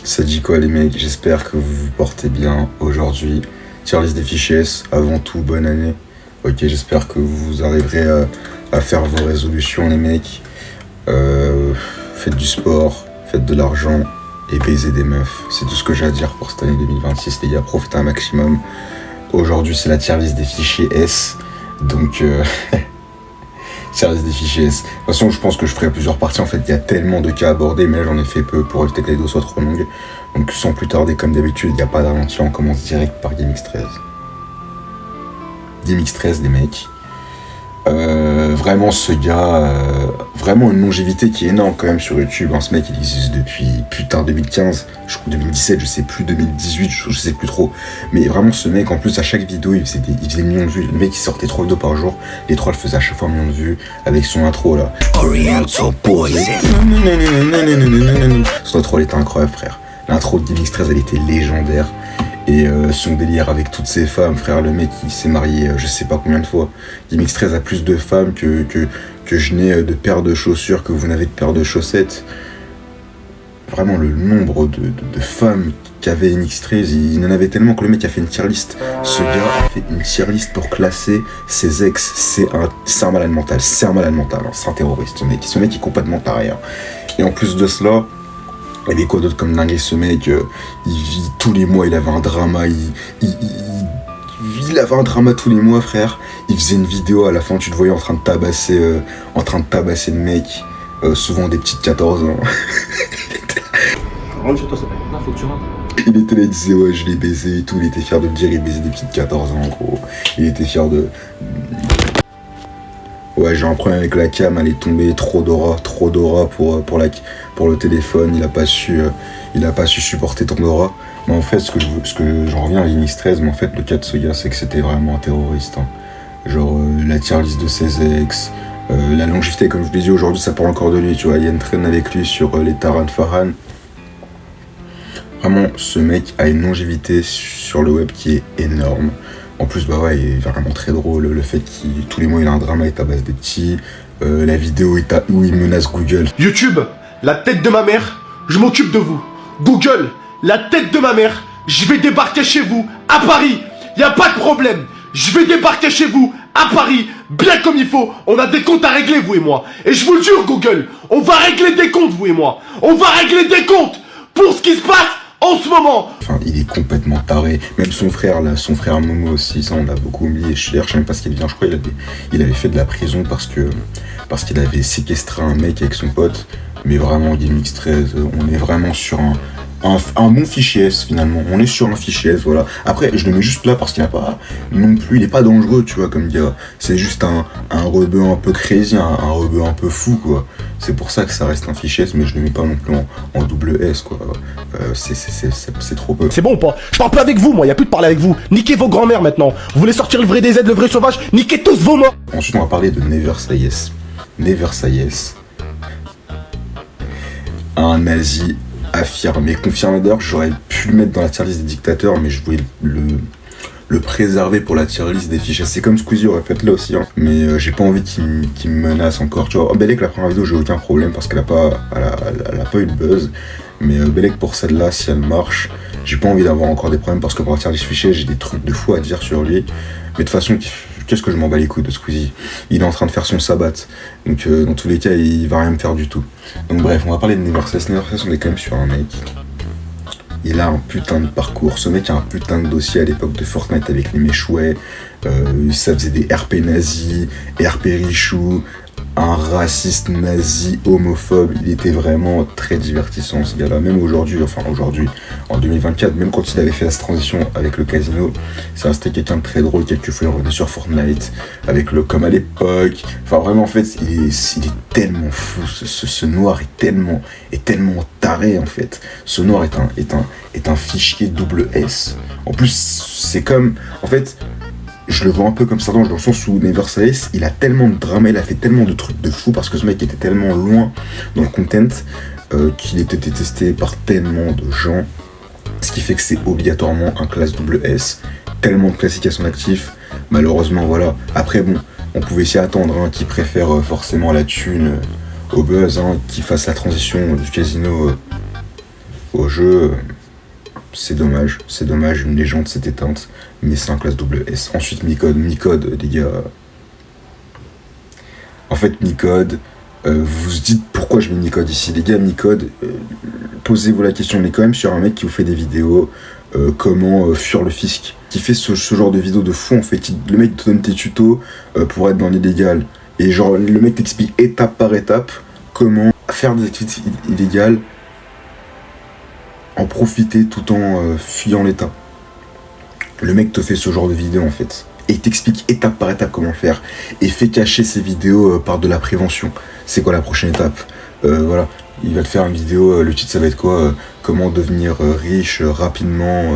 Ça dit quoi les mecs? J'espère que vous vous portez bien aujourd'hui. Tier list des fichiers S, avant tout bonne année. Ok, j'espère que vous arriverez à faire vos résolutions les mecs. Faites du sport, faites de l'argent et baisez des meufs. C'est tout ce que j'ai à dire pour cette année 2026 les gars, profitez un maximum. Aujourd'hui c'est la tier list des fichiers S. Donc service des fichiers S. De toute façon, je pense que je ferai plusieurs parties. En fait, il y a tellement de cas à aborder, mais là, j'en ai fait peu pour éviter que les vidéos soient trop longues. Donc, sans plus tarder, comme d'habitude, il n'y a pas de ralenti. On commence direct par GameX13. GameX13, les mecs. Vraiment, ce gars, vraiment une longévité qui est énorme quand même sur YouTube. Hein. Ce mec, il existe depuis putain 2015, je crois 2017, je sais plus, 2018, je sais plus trop. Mais vraiment, ce mec, en plus, à chaque vidéo, il faisait des millions de vues. Le mec, il sortait 3 vidéos par jour. Les 3 le faisaient à chaque fois un million de vues avec son intro là. Oriental Boy. Son intro, elle était incroyable, frère. L'intro de GameX13, elle était légendaire. Et son délire avec toutes ses femmes, frère, le mec il s'est marié je sais pas combien de fois. GameX13 a plus de femmes que je n'ai de paires de chaussures, que vous n'avez de paires de chaussettes. Vraiment le nombre de femmes qu'avait MX13, il en avait tellement que le mec a fait une tier list. Ce gars a fait une tier list pour classer ses ex, c'est un malade mental, c'est un terroriste ce mec est complètement taré. Hein. Et en plus de cela, il y avait quoi d'autre comme dingue, ce mec, tous les mois il avait un drama, il avait un drama tous les mois frère, il faisait une vidéo à la fin tu te voyais en train de tabasser le mec, souvent des petites 14 ans. Rentre chez toi, ça fait faut que tu rentres. Il était là, il disait ouais je l'ai baisé et tout, il était fier de dire il baisait des petites 14 ans en gros, il était fier de... Ouais, j'ai un problème avec la cam, elle est tombée, trop d'aura pour le téléphone, il a pas su supporter ton aura. Mais en fait, ce que j'en reviens à GameX13, mais en fait, le cas de ce gars, c'est que c'était vraiment un terroriste. Hein. Genre, la tier list de ses ex, la longévité, comme je vous l'ai dit aujourd'hui, ça parle encore de lui, tu vois. Il y a une traîne avec lui sur les Taran Farhan. Vraiment, ce mec a une longévité sur le web qui est énorme. En plus, bah ouais, il est vraiment très drôle, le fait qu'il, tous les mois, il a un drama, il tabasse des petits, la vidéo où il menace Google. YouTube, la tête de ma mère, je m'occupe de vous. Google, la tête de ma mère, je vais débarquer chez vous, à Paris, y a pas de problème. Je vais débarquer chez vous, à Paris, bien comme il faut. On a des comptes à régler, vous et moi. Et je vous le jure, Google, on va régler des comptes, vous et moi. On va régler des comptes pour ce qui se passe en ce moment. Enfin, il est complètement taré. Même son frère, là, son frère Momo aussi, ça on l'a beaucoup oublié. Je sais même pas ce qu'il vient. Je crois qu'il avait fait de la prison parce qu'il avait séquestré un mec avec son pote. Mais vraiment, GameX13, on est vraiment sur un bon fichier S finalement. On est sur un fichier S, voilà. Après, je le mets juste là parce qu'il n'a pas non plus, il est pas dangereux, tu vois, comme gars. C'est juste un rebeu un peu crazy, un rebeu un peu fou, quoi. C'est pour ça que ça reste un fichier S, mais je le mets pas non plus en double S, quoi. C'est trop peu. C'est bon ou pas? Je parle plus avec vous, moi, y a plus de parler avec vous. Niquez vos grands-mères maintenant. Vous voulez sortir le vrai DZ, le vrai sauvage? Niquez tous vos morts. Ensuite, on va parler de Never Say Yes. Never Say Yes. Un nazi affirmé, confirmé d'ailleurs, j'aurais pu le mettre dans la tier list des dictateurs, mais je voulais le préserver pour la tier list des fichiers. C'est comme Squeezie aurait fait là aussi, hein. Mais j'ai pas envie qu'il me menace encore. Tu vois, Belek, la première vidéo, j'ai aucun problème parce qu'elle a pas eu de buzz. Mais Belek, pour celle-là, si elle marche, j'ai pas envie d'avoir encore des problèmes parce que pour la tier list fichiers, j'ai des trucs de fou à dire sur lui. Mais de toute façon, qu'est-ce que je m'en bats les couilles de Squeezie? Il est en train de faire son sabbat. Donc dans tous les cas, il va rien me faire du tout. Donc bref, on va parler de Nevercess. Nevercess, on est quand même sur un mec. Il a un putain de parcours. Ce mec a un putain de dossier à l'époque de Fortnite avec les méchouets. Ça faisait des RP nazis, RP richou, un raciste nazi homophobe. Il était vraiment très divertissant ce gars-là. Même aujourd'hui, en 2024, même quand il avait fait la transition avec le casino, ça restait quelqu'un de très drôle. Quelquefois il revenait sur Fortnite avec le comme à l'époque. Enfin vraiment en fait, il est tellement fou. Ce noir est tellement taré en fait. Ce noir est un fichier double S. En plus c'est comme en fait. Je le vois un peu comme ça dans le sens où Never Say Yes, il a tellement de drama, il a fait tellement de trucs de fou parce que ce mec était tellement loin dans le content qu'il était détesté par tellement de gens, ce qui fait que c'est obligatoirement un classe double S, tellement de classiques à son actif, malheureusement voilà. Après bon, on pouvait s'y attendre, hein, qu'il préfère forcément la thune au buzz, hein, qu'il fasse la transition du casino au jeu. C'est dommage, une légende s'est éteinte, mais c'est un classe double S. Ensuite, Micode, les gars. En fait, Micode, vous vous dites pourquoi je mets Micode ici. Les gars, Micode, posez-vous la question, mais quand même sur un mec qui vous fait des vidéos, comment fuir le fisc, qui fait ce genre de vidéos de fou, en fait. Le mec te donne tes tutos pour être dans l'illégal. Et genre, le mec t'explique étape par étape comment faire des activités illégales, en profiter tout en fuyant l'État. Le mec te fait ce genre de vidéo en fait. Et il t'explique étape par étape comment faire. Et fait cacher ses vidéos par de la prévention. C'est quoi la prochaine étape? Voilà. Il va te faire une vidéo, le titre ça va être quoi? Comment devenir riche rapidement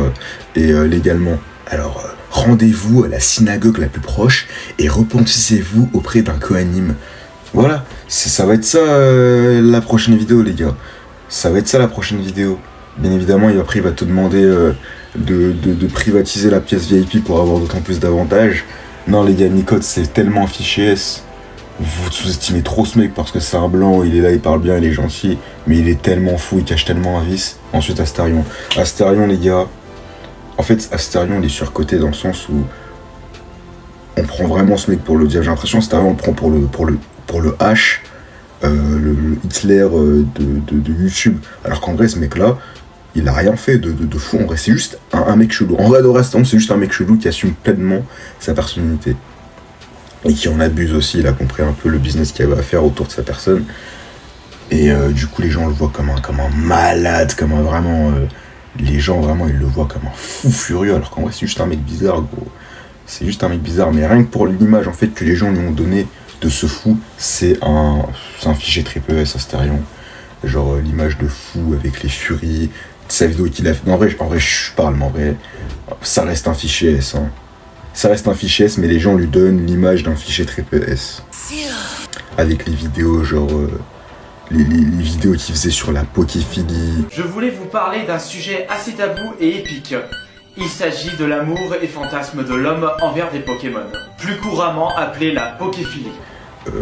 et légalement. Alors, rendez-vous à la synagogue la plus proche et repentissez-vous auprès d'un coanime. Voilà, ça va être ça la prochaine vidéo les gars. Ça va être ça la prochaine vidéo. Bien évidemment, après il va te demander de privatiser la pièce VIP pour avoir d'autant plus d'avantages. Non les gars, Micode c'est tellement un fichier S. Vous sous-estimez trop ce mec parce que c'est un blanc, il est là, il parle bien, il est gentil, mais il est tellement fou, il cache tellement un vice. Ensuite Astérion. Astérion les gars, en fait Astérion il est surcoté dans le sens où on prend vraiment ce mec pour le diable. J'ai l'impression qu'Astérion on le prend pour le H, le Hitler de YouTube. Alors qu'en vrai ce mec là, il a rien fait de fou. En vrai c'est juste un mec chelou. En vrai de reste, c'est juste un mec chelou qui assume pleinement sa personnalité. Et qui en abuse aussi, il a compris un peu le business qu'il y avait à faire autour de sa personne. Et du coup les gens le voient comme un malade, comme un vraiment... les gens vraiment ils le voient comme un fou furieux, alors qu'en vrai c'est juste un mec bizarre gros. C'est juste un mec bizarre, mais rien que pour l'image en fait que les gens lui ont donné de ce fou, c'est un fichier triple S Astérion. Genre l'image de fou avec les furies, sa vidéo qu'il a fait. Non, en vrai je parle, mais en vrai ça reste un fichier S hein. Ça reste un fichier S, mais les gens lui donnent l'image d'un fichier triple S. Avec les vidéos, genre... les vidéos qu'il faisait sur la poképhilie. Je voulais vous parler d'un sujet assez tabou et épique. Il s'agit de l'amour et fantasme de l'homme envers des Pokémon, plus couramment appelé la poképhilie.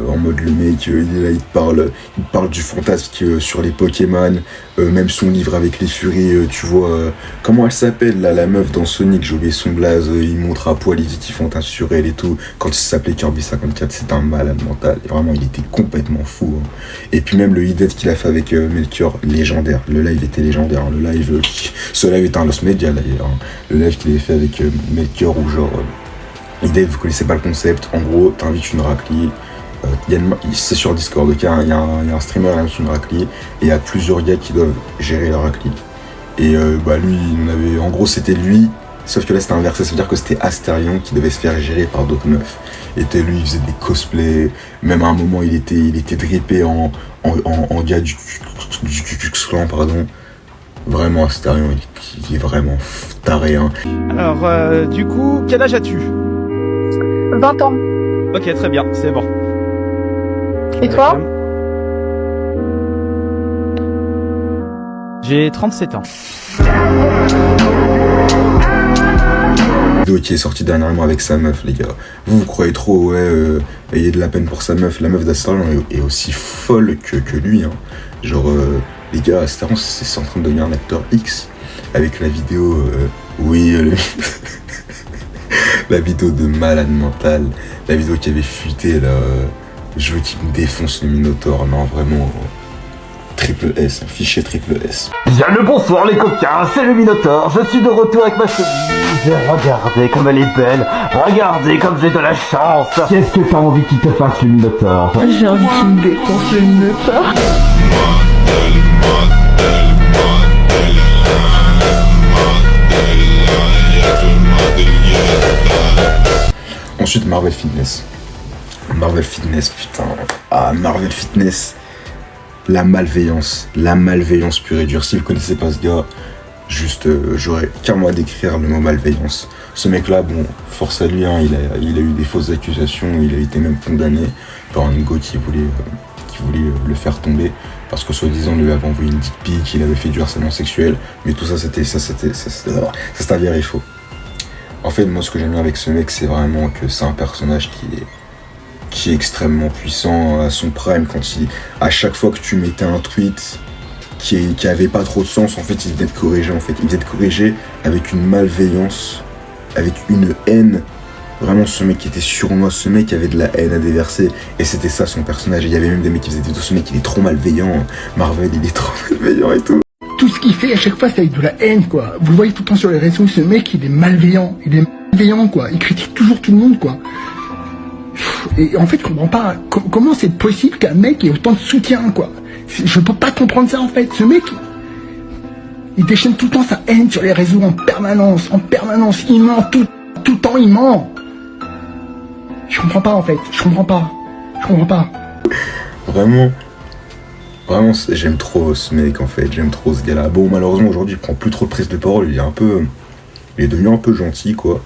En mode le mec, il est là, il parle du fantasme sur les Pokémon, même son livre avec les furies, tu vois, comment elle s'appelle là, la meuf dans Sonic, j'ai oublié son blaze, il montre à poil, il dit qu'il fantasme sur elle et tout, quand il s'appelait Kirby 54, c'était un malade mental, et vraiment il était complètement fou, hein. Et puis même le hit qu'il a fait avec Melchior, légendaire, le live était légendaire, hein. Ce live était un Lost Media d'ailleurs, hein. Le live qu'il avait fait avec Melchior où genre, vous connaissez pas le concept, en gros t'invites une raclie. C'est sur Discord, il y a un streamer qui lance une raclie et il y a plusieurs gars qui doivent gérer la raclie. Et lui, en gros c'était lui, sauf que là c'était inversé, ça veut dire que c'était Astérion qui devait se faire gérer par d'autres meufs. Et lui il faisait des cosplays, même à un moment il était drippé en gars du Ku-Klux-Klan, pardon. Vraiment Astérion, il est vraiment taré hein. Alors du coup, quel âge as-tu? 20 ans. Ok, très bien, c'est bon. Et toi? J'ai 37 ans. Vidéo qui est sortie dernièrement avec sa meuf, les gars. Vous croyez trop, ouais, ayez de la peine pour sa meuf. La meuf d'Astérion est aussi folle que lui, hein. Genre, les gars, Astérion, c'est en train de devenir un acteur X. Avec la vidéo, la vidéo de malade mental. La vidéo qui avait fuité, là. Je veux qu'il me défonce le Minotaur, non vraiment, triple S, un fichier triple S. Bien le bonsoir les coquins, c'est le Minotaur, je suis de retour avec ma chemise. Regardez comme elle est belle, regardez comme j'ai de la chance. Qu'est-ce que t'as envie qu'il te fasse le Minotaur? J'ai envie qu'il me défonce le Minotaur. Ensuite Marvel Fitness. Marvel Fitness, putain. Ah, Marvel Fitness. La malveillance pure et dure. Si vous connaissez pas ce gars, juste, j'aurais qu'un mot à décrire le mot malveillance. Ce mec-là, bon, force à lui, hein, il a eu des fausses accusations, il a été même condamné par un go qui voulait le faire tomber. Parce que soi-disant, lui avait envoyé une dick pic, il avait fait du harcèlement sexuel. Mais tout ça, c'est avéré faux. En fait, moi, ce que j'aime bien avec ce mec, c'est vraiment que c'est un personnage qui est extrêmement puissant à son prime. À chaque fois que tu mettais un tweet, qui avait pas trop de sens. En fait, il venait de corriger, en fait. Il venait de corriger avec une malveillance, avec une haine. Vraiment, ce mec qui était sournois, ce mec qui avait de la haine à déverser. Et c'était ça son personnage. Et il y avait même des mecs qui faisaient des vidéos, ce mec il est trop malveillant. Marvel, il est trop malveillant et tout. Tout ce qu'il fait à chaque fois c'est avec de la haine quoi. Vous le voyez tout le temps sur les réseaux, ce mec il est malveillant. Il est malveillant quoi. Il critique toujours tout le monde quoi. Et en fait je comprends pas comment c'est possible qu'un mec ait autant de soutien quoi. Je peux pas comprendre ça en fait. Ce mec, il déchaîne tout le temps sa haine sur les réseaux en permanence. Il ment tout le temps il ment. Je comprends pas en fait. Je comprends pas. Vraiment, j'aime trop ce mec en fait, j'aime trop ce gars-là. Bon, malheureusement aujourd'hui il prend plus trop de prise de parole, il est devenu un peu gentil quoi.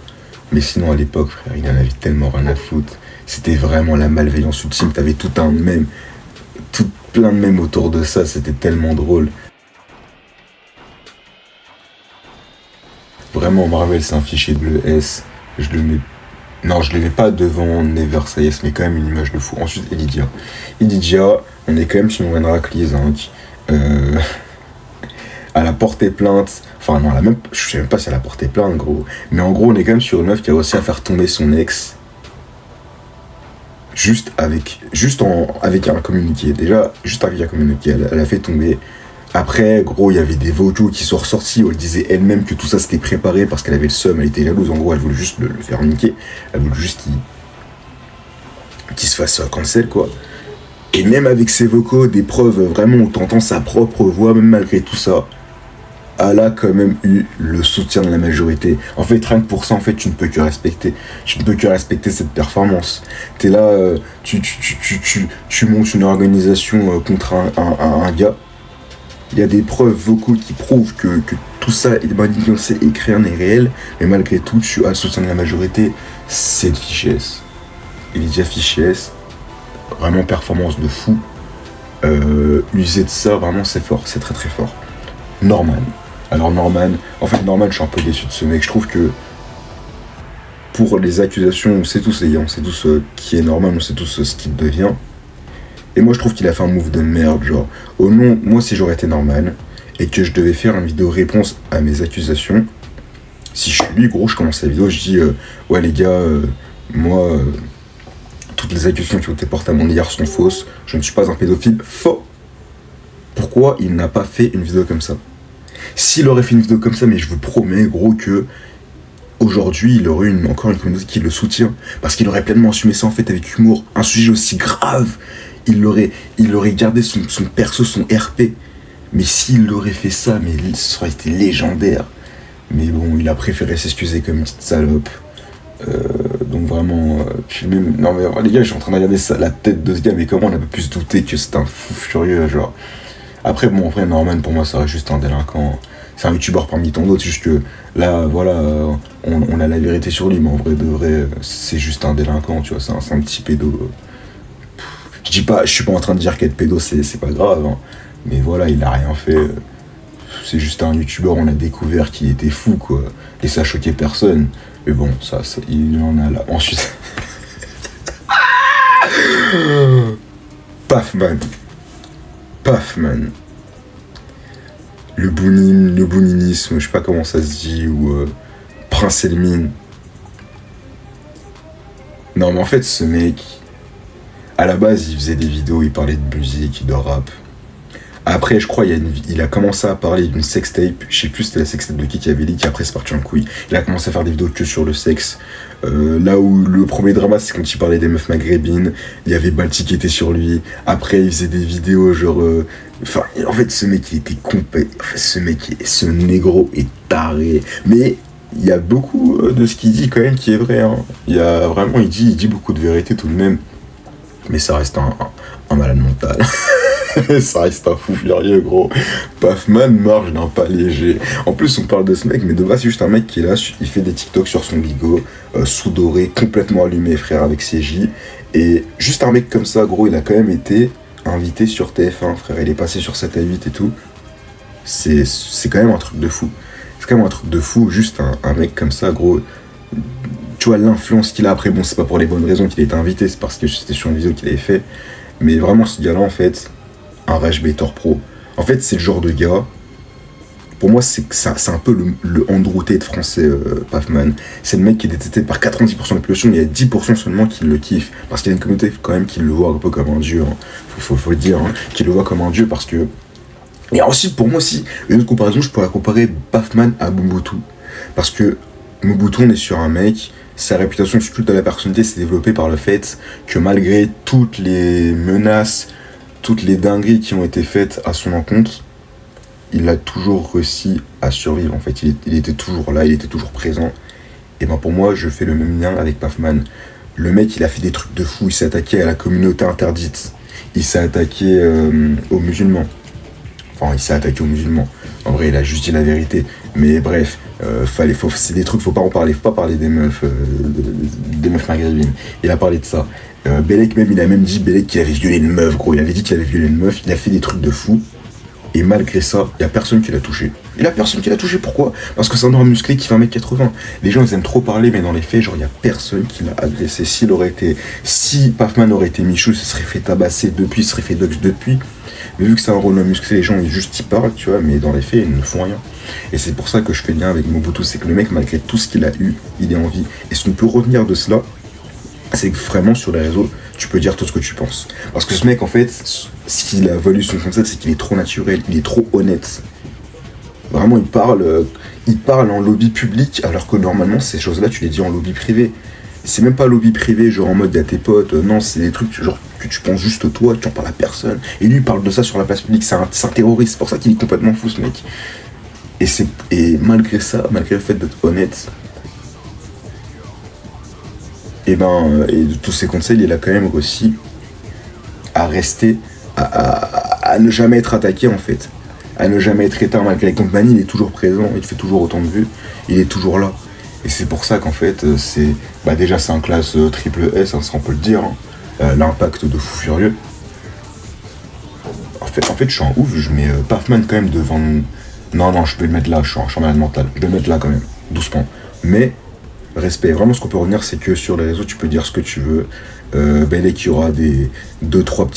Mais sinon à l'époque, frère, il en avait tellement rien à foutre. C'était vraiment la malveillance ultime, t'avais tout plein de mèmes autour de ça, c'était tellement drôle. Vraiment, Marvel c'est un fichier bleu S, je le mets pas devant Never Say Yes, mais quand même une image de fou. Ensuite, Elidia, on est quand même sur une Wenrak Liezink. Elle a porté plainte. Enfin, non, je sais même pas si elle a porté plainte, gros. Mais en gros, on est quand même sur une meuf qui a réussi à faire tomber son ex. Juste avec un communiqué. Déjà, juste avec un communiqué, elle a fait tomber. Après, gros, il y avait des vocaux qui sont ressortis où elle disait elle-même que tout ça c'était préparé parce qu'elle avait le seum, elle était jalouse. En gros, elle voulait juste le faire niquer. Elle voulait juste qu'il se fasse cancel, quoi. Et même avec ses vocaux, des preuves vraiment où t'entends sa propre voix, même malgré tout ça, elle a quand même eu le soutien de la majorité. En fait, rien que pour ça, en fait, tu ne peux que respecter. Tu ne peux que respecter cette performance. T'es là, tu montes une organisation contre un gars. Il y a des preuves vocaux qui prouvent que tout ça est manipulé et que rien n'est réel, mais malgré tout, tu as le soutien de la majorité. C'est de fichesse. Elidia fichesse, vraiment performance de fou. User de ça, vraiment, c'est fort, c'est très très fort. Norman. Alors Norman, je suis un peu déçu de ce mec. Je trouve que pour les accusations, on sait tous qui est Norman, on sait tous ce qu'il devient. Et moi je trouve qu'il a fait un move de merde, genre, oh non, moi si j'aurais été Norman, et que je devais faire une vidéo réponse à mes accusations, si je suis lui, gros, je commence la vidéo, je dis, ouais les gars, moi, toutes les accusations qui ont été portées à mon égard sont fausses, je ne suis pas un pédophile, faux. Pourquoi il n'a pas fait une vidéo comme ça? S'il aurait fait une vidéo comme ça, mais je vous promets, gros, que aujourd'hui, il aurait encore une communauté qui le soutient, parce qu'il aurait pleinement assumé ça en fait avec humour, un sujet aussi grave. Il aurait gardé son perso, son RP. Mais s'il aurait fait ça, mais ça aurait été légendaire. Mais bon, il a préféré s'excuser comme une petite salope. Donc vraiment, puis même, non mais les gars, je suis en train de regarder la tête de ce gars, mais comment on a pu se douter que c'est un fou furieux, genre. Après, bon, en vrai, Norman, pour moi, ça reste juste un délinquant. C'est un youtubeur parmi tant d'autres, c'est juste que là, voilà, on a la vérité sur lui, mais en vrai, de vrai, c'est juste un délinquant, tu vois, c'est un petit pédo. Je suis pas en train de dire qu'être pédo c'est pas grave, hein. Mais voilà, il a rien fait. C'est juste un youtubeur, on a découvert qu'il était fou quoi. Et ça choquait personne. Mais bon, ça il en a là. Ensuite. Pafman. Le bouninisme, je sais pas comment ça se dit, ou Prince Elmine. Non mais en fait ce mec. À la base, il faisait des vidéos, il parlait de musique, de rap. Après, je crois, il a commencé à parler d'une sextape. Je sais plus c'était la sextape de qui avait leak, après c'est parti en couille. Il a commencé à faire des vidéos que sur le sexe. Là où le premier drama, c'est quand il parlait des meufs maghrébines. Il y avait Balti qui était sur lui. Après, il faisait des vidéos genre... Enfin, en fait, ce mec, il était complet. En fait, ce négro est taré. Mais il y a beaucoup de ce qu'il dit quand même qui est vrai. Hein. Il y a vraiment, il dit beaucoup de vérité tout de même. Mais ça reste un malade mental. Ça reste un fou furieux, gros. Pafman marche d'un pas léger. En plus, on parle de ce mec, mais de base, c'est juste un mec qui est là, il fait des TikTok sur son bigot, sous-doré, complètement allumé, frère, avec CJ. Et juste un mec comme ça, gros, il a quand même été invité sur TF1, frère. Il est passé sur 7 à 8 et tout. C'est quand même un truc de fou. C'est quand même un truc de fou, juste un mec comme ça, gros. Tu vois l'influence qu'il a. Après, bon, c'est pas pour les bonnes raisons qu'il a été invité, c'est parce que c'était sur une vidéo qu'il avait fait. Mais vraiment, ce gars-là, en fait, un rage baiter pro. En fait, c'est le genre de gars. Pour moi, c'est un peu le Andrew Tate français, Pafman. C'est le mec qui est détesté par 90% de la population, mais il y a 10% seulement qui le kiffent. Parce qu'il y a une communauté quand même qui le voit un peu comme un dieu. Hein. Faut le dire, hein, qui le voit comme un dieu parce que. Et ensuite, pour moi aussi, une autre comparaison, je pourrais comparer Pafman à Mobutu. Parce que Mobutu, on est sur un mec, sa réputation sur toute la personnalité s'est développée par le fait que malgré toutes les menaces, toutes les dingueries qui ont été faites à son encontre, il a toujours réussi à survivre en fait, il était toujours là, il était toujours présent. Et ben pour moi, je fais le même lien avec Pafman. Le mec, il a fait des trucs de fou, il s'est attaqué à la communauté interdite, il s'est attaqué aux musulmans. Enfin, il s'est attaqué aux musulmans. En vrai, il a juste dit la vérité. Mais bref, c'est des trucs, faut pas en parler, faut pas parler des meufs maghrébines. Il a parlé de ça. Bellec même, il a même dit Bellec qu'il avait violé une meuf, gros. Il avait dit qu'il avait violé une meuf, il a fait des trucs de fou. Et malgré ça, il n'y a personne qui l'a touché. Il n'y a personne qui l'a touché, pourquoi ? Parce que c'est un homme musclé qui fait 1m80. Les gens, ils aiment trop parler, mais dans les faits, genre, il n'y a personne qui l'a agressé. Si Pafman aurait été Michou, il se serait fait tabasser depuis, il se serait fait dox depuis. Mais vu que c'est un rôle musclé, les gens, ils juste y parlent, tu vois, mais dans les faits, ils ne font rien. Et c'est pour ça que je fais lien avec Mobutu, c'est que le mec, malgré tout ce qu'il a eu, il est en vie. Et ce qu'on peut retenir de cela, c'est que vraiment, sur les réseaux, tu peux dire tout ce que tu penses. Parce que ce mec, en fait, ce qu'il a valu son concept, c'est qu'il est trop naturel, il est trop honnête. Vraiment, il parle en lobby public, alors que normalement, ces choses-là, tu les dis en lobby privé. C'est même pas lobby privé, genre en mode à tes potes, non, c'est des trucs genre que tu penses juste toi, tu en parles à personne. Et lui, il parle de ça sur la place publique, c'est un terroriste, c'est pour ça qu'il est complètement fou, ce mec. Et malgré ça, malgré le fait d'être honnête, et de tous ses conseils, il a quand même réussi à rester, à ne jamais être attaqué en fait, à ne jamais être éteint. Malgré les compagnies, il est toujours présent, il fait toujours autant de vues, il est toujours là. Et c'est pour ça qu'en fait, déjà c'est un classe triple S, hein, ça on peut le dire, hein. L'impact de fou furieux. En fait, je suis en ouf, je mets Pafman quand même devant. Non, je peux le mettre là, je suis malade mental, je vais le mettre là quand même, doucement. Mais respect, vraiment ce qu'on peut retenir, c'est que sur les réseaux tu peux dire ce que tu veux. Bellec, il y aura des 2-3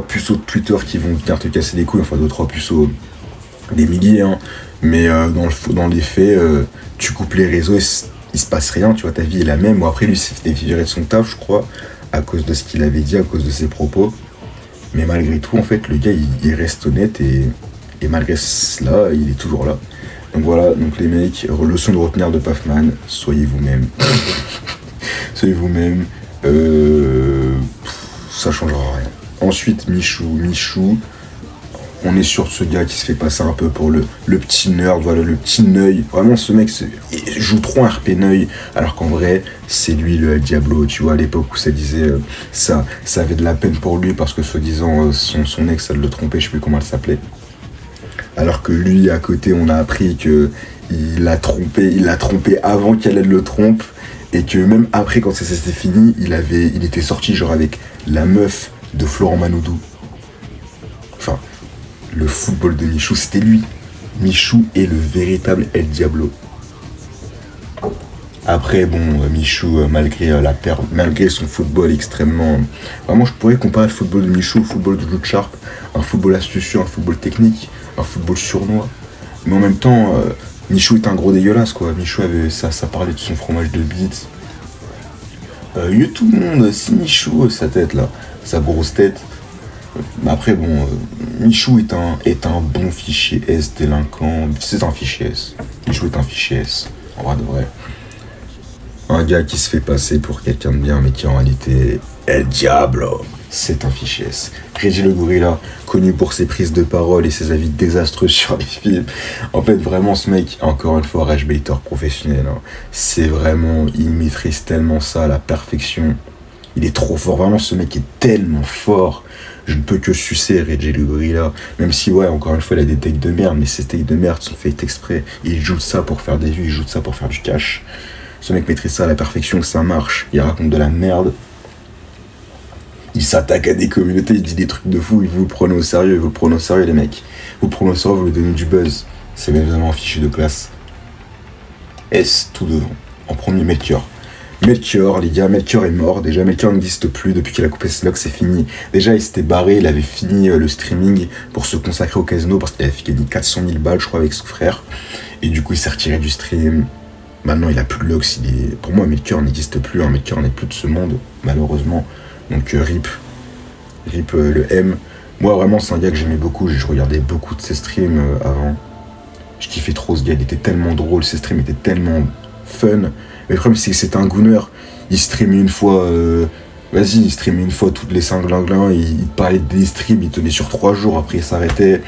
puceaux de Twitter qui vont venir te casser les couilles, enfin 2-3 puceaux, des milliers, hein. Mais dans les faits, tu coupes les réseaux, il se passe rien, tu vois, ta vie est la même. Bon, après lui, il s'est fait virer de son taf, je crois, à cause de ce qu'il avait dit, à cause de ses propos. Mais malgré tout, en fait, le gars, il reste honnête et malgré cela, il est toujours là. Donc voilà, donc les mecs, leçon de retenir de Pafman, soyez vous-même. Soyez vous-même. Ça changera rien. Ensuite, Michou. On est sur ce gars qui se fait passer un peu pour le petit nerd, voilà, le petit Neuil. Vraiment, ce mec il joue trop un RP Neuil, alors qu'en vrai, c'est lui le El Diablo, tu vois, à l'époque où ça disait ça avait de la peine pour lui parce que soi-disant son ex, elle le trompait, je sais plus comment elle s'appelait. Alors que lui, à côté, on a appris que il l'a trompé avant qu'elle le trompe, et que même après, quand c'était fini, il était sorti genre avec la meuf de Florent Manoudou. Enfin, le football de Michou, c'était lui. Michou est le véritable El Diablo. Après, bon, Michou, malgré son football extrêmement... Vraiment, je pourrais comparer le football de Michou au football de Luke Sharp. Un football astucieux, un football technique, un football sournois. Mais en même temps, Michou est un gros dégueulasse, quoi. Michou avait ça parlait de son fromage de bite. Tout le monde, c'est Michou, sa tête, là. Sa grosse tête. Mais après, bon, Michou est un bon fichier S délinquant. C'est un fichier S. Michou est un fichier S. En vrai de vrai. Un gars qui se fait passer pour quelqu'un de bien, mais qui en réalité est le Diablo. C'est un fichier S. Reggie le Gorilla, connu pour ses prises de parole et ses avis désastreux sur les films. En fait, vraiment, ce mec, encore une fois, rage baiter professionnel. Hein. C'est vraiment, il maîtrise tellement ça à la perfection. Il est trop fort. Vraiment, ce mec est tellement fort. Je ne peux que sucer Reggie le Gorilla. Même si, ouais, encore une fois, il a des takes de merde, mais ces takes de merde sont faits exprès. Il joue de ça pour faire des vues, il joue de ça pour faire du cash. Ce mec maîtrise ça à la perfection, que ça marche. Il raconte de la merde. Il s'attaque à des communautés, il dit des trucs de fou, vous le prenez au sérieux, les mecs. Vous le prenez au sérieux, vous lui donnez du buzz. C'est bien évidemment un fichier de classe. S tout devant. En premier, Melchior. Melchior, les gars, Melchior est mort. Déjà, Melchior n'existe plus depuis qu'il a coupé ses locks, c'est fini. Déjà, il s'était barré, il avait fini le streaming pour se consacrer au casino parce qu'il avait gagné 400 000 balles, je crois, avec son frère. Et du coup, il s'est retiré du stream. Maintenant, il a plus de locks. Pour moi, Melchior n'existe plus. Hein. Melchior n'est plus de ce monde, malheureusement. Donc, RIP le M. Moi, vraiment, c'est un gars que j'aimais beaucoup. Je regardais beaucoup de ses streams avant. Je kiffais trop ce gars. Il était tellement drôle. Ses streams étaient tellement fun. Mais le problème, c'est que c'était un gooner. Il streamait une fois, il streamait une fois toutes les 5 glinglins. Il parlait des streams, il tenait sur 3 jours, après il s'arrêtait.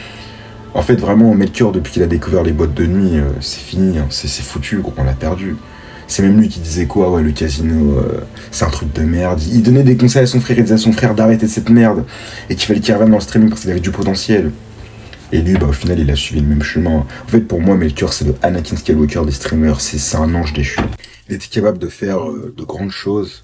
En fait, vraiment, Melchior, depuis qu'il a découvert les boîtes de nuit, c'est fini, hein. C'est foutu, gros, on l'a perdu. C'est même lui qui disait quoi, ouais, le casino, c'est un truc de merde. Il donnait des conseils à son frère, il disait à son frère d'arrêter cette merde. Et qu'il fallait qu'il revienne dans le streaming parce qu'il avait du potentiel. Et lui, au final, il a suivi le même chemin. En fait, pour moi, Melchior, c'est le Anakin Skywalker des streamers. C'est un ange déchu. Il était capable de faire de grandes choses.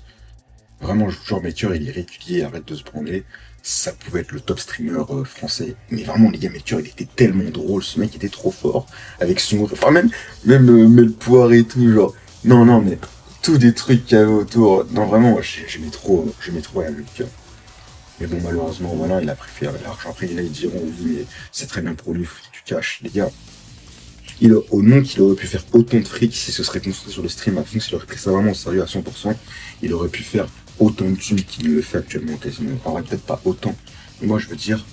Vraiment, genre Melchior, il est régulier, arrête de se branler. Ça pouvait être le top streamer français. Mais vraiment, les gars, Melchior, il était tellement drôle. Ce mec était trop fort. Avec son... Enfin, même le poire et tout, genre... Non, mais tous des trucs qu'il y avait autour. Non, vraiment, j'aimais trop Melchior. Mais bon, malheureusement, voilà, il a préféré l'argent. Après, là, ils diront, oui, mais c'est très bien pour lui, faut que tu caches. Les gars, au nom qu'il aurait pu faire autant de fric si ce serait concentré sur le stream à fond, s'il aurait pris ça vraiment au sérieux à 100%, il aurait pu faire autant de thunes qu'il le fait actuellement au casino. Il aurait peut-être pas autant. Mais moi, je veux dire,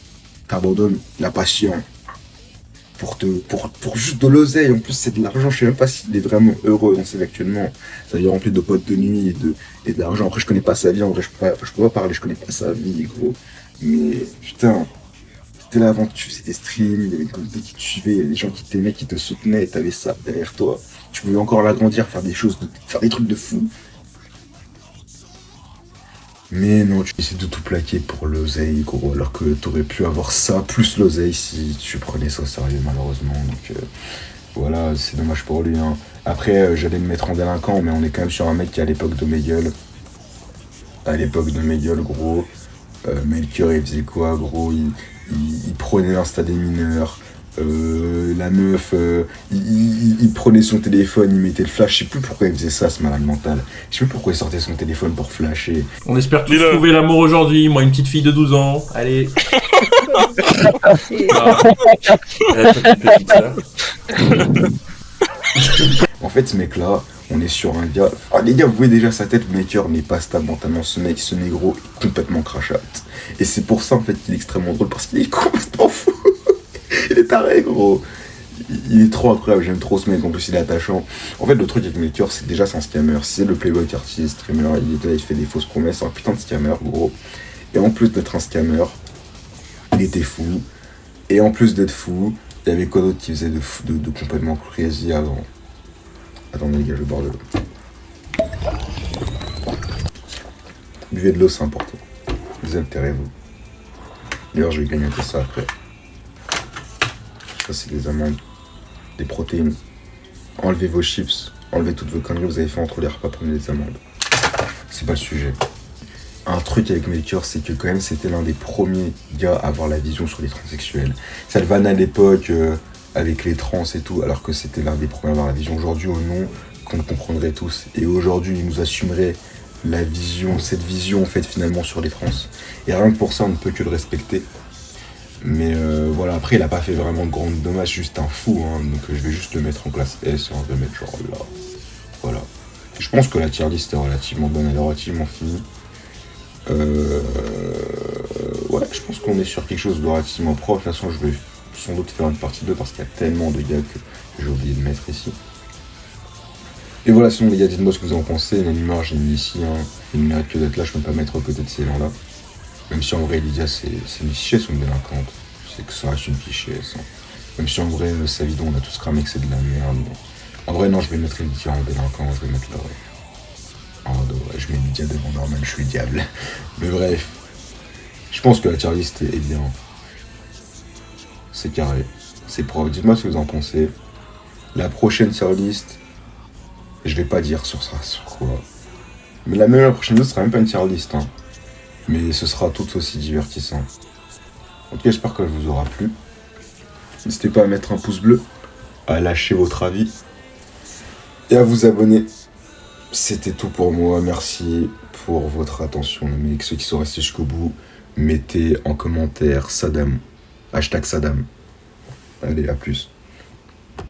t'abandonnes la passion pour juste de l'oseille. En plus, c'est de l'argent. Je sais même pas s'il est vraiment heureux dans sa vie actuellement. Ça lui est rempli de potes de nuit et d'argent. Après, je connais pas sa vie. En vrai, je peux pas parler. Je connais pas sa vie, gros. Mais putain, t'étais là avant que tu faisais des streams. Il y avait une communauté qui te suivait. Il y avait des gens qui t'aimaient, qui te soutenaient. T'avais ça derrière toi. Tu pouvais encore l'agrandir, faire des trucs de fou. Mais non, tu essaies de tout plaquer pour l'oseille, gros, alors que t'aurais pu avoir ça, plus l'oseille, si tu prenais ça au sérieux, malheureusement. Donc voilà, c'est dommage pour lui. Hein. Après, j'allais me mettre en délinquant, mais on est quand même sur un mec qui, à l'époque d'Omegle, gros, Melchior, il faisait quoi, gros, il prenait l'insta des mineurs. La meuf, il prenait son téléphone, il mettait le flash. Je sais plus pourquoi il faisait ça, ce malade mental. Je sais plus pourquoi il sortait son téléphone pour flasher. On espère tous trouver l'amour aujourd'hui. Moi, une petite fille de 12 ans. Allez. En fait, ce mec-là, on est sur un gars. Ah, les gars, vous voyez déjà sa tête. Melchior n'est pas stable mentalement. Ce négro est complètement crachat. Et c'est pour ça, en fait, qu'il est extrêmement drôle, parce qu'il est complètement fou. Il est taré, gros. Il est trop incroyable, j'aime trop ce mec, en plus il est attachant. En fait, le truc avec Melchior, c'est un scammer. C'est le playboy artiste, streamer, il fait des fausses promesses, c'est un putain de scammer, gros. Et en plus d'être un scammer, il était fou. Et en plus d'être fou, il y avait quoi d'autre qui faisait de complètement crazy avant. Attendez les gars, je bois de l'eau. Buvez de l'eau, c'est important. Désaltérez-vous. D'ailleurs, je vais grignoter ça après. Ça, c'est des amandes, des protéines. Enlevez vos chips, enlevez toutes vos conneries que vous avez fait entre les repas, prenez les amandes. C'est pas le sujet. Un truc avec Melchior, c'est que quand même, c'était l'un des premiers gars à avoir la vision sur les transsexuels. Ça le vanne à l'époque avec les trans et tout, alors que c'était l'un des premiers à avoir la vision. Aujourd'hui, au nom, qu'on le comprendrait tous. Et aujourd'hui, il nous assumerait cette vision en fait finalement sur les trans. Et rien que pour ça, on ne peut que le respecter. Mais voilà, après il a pas fait vraiment de grands dommages, juste un fou, hein, donc je vais juste le mettre en classe S et on va le mettre genre là. Voilà. Je pense que la tier list est relativement bonne, elle est relativement finie. Ouais, je pense qu'on est sur quelque chose de relativement propre. De toute façon, je vais sans doute faire une partie 2 parce qu'il y a tellement de gars que j'ai oublié de mettre ici. Et voilà, sinon les gars, dites-moi ce que vous en pensez. L'animeur, j'ai mis ici, hein. Il ne mérite que d'être là, je peux pas mettre à côté de ces gens-là. Même si en vrai, Lydia, c'est une fichesse ou une délinquante. C'est que ça reste une fichesse. Hein. Même si en vrai, sa vidéo, on a tous cramé que c'est de la merde. Mais... en vrai, non, je vais mettre Lydia en délinquant, je vais mettre là. En vrai, je mets Lydia devant Norman, je suis le diable. Mais bref, je pense que la tier list est bien. C'est carré, c'est propre. Dites-moi ce que vous en pensez. La prochaine tier list, je vais pas dire sur quoi. Mais la prochaine liste sera même pas une tier list. Hein. Mais ce sera tout aussi divertissant. En tout cas, j'espère qu'elle vous aura plu. N'hésitez pas à mettre un pouce bleu, à lâcher votre avis et à vous abonner. C'était tout pour moi. Merci pour votre attention, les mecs. Ceux qui sont restés jusqu'au bout, mettez en commentaire Saddam. Hashtag Saddam. Allez, à plus.